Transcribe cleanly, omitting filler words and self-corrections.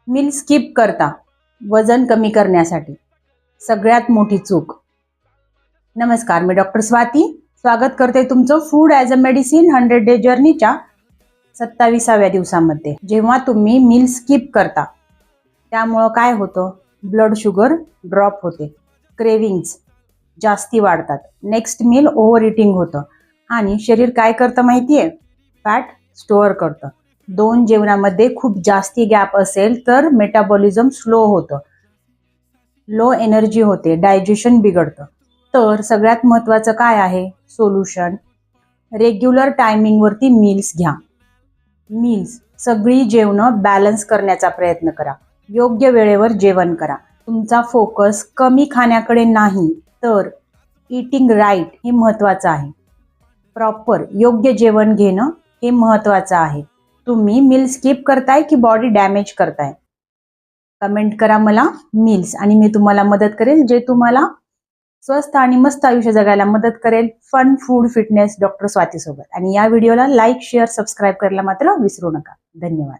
Meal skip करता वजन कमी करण्यासाठी सगळ्यात मोठी चूक. नमस्कार, मी डॉक्टर स्वाती स्वागत करते तुमचं food as a medicine 100 day जर्नीच्या 27व्या दिवसामध्ये. जेव्हा तुम्ही मील स्किप करता त्यामुळं काय होतं, ब्लड शुगर ड्रॉप होते, क्रेविंग्स जास्ती वाढतात, नेक्स्ट मील ओव्हर इटिंग होतं आणि शरीर काय करतं माहितीये, फॅट स्टोअर करतं. 2 जेवणामध्ये खूप जास्ती गॅप असेल तर मेटाबॉलिझम स्लो होतं, लो एनर्जी होते, डायजेशन बिघडतं. तर सगळ्यात महत्त्वाचं काय आहे सोल्युशन, रेग्युलर टायमिंगवरती मील्स घ्या. मील्स सगळी जेवणं बॅलन्स करण्याचा प्रयत्न करा. योग्य वेळेवर जेवण करा. तुमचा फोकस कमी खाण्याकडे नाही तर इटिंग राईट हे महत्त्वाचं आहे. प्रॉपर योग्य जेवण घेणं हे महत्त्वाचं आहे. तुम्ही मील स्किप करताय की बॉडी डॅमेज करताय? कमेंट करा मला मील्स आणि मी तुम्हाला मदत करेल, जे तुम्हाला स्वस्थ आणि मस्त आयुष्य जगायला मदत करेल. Fun food fitness doctor Swati सोबत. आणि या व्हिडिओला लाईक शेअर सबस्क्राईब करायला मात्र विसरू नका. धन्यवाद.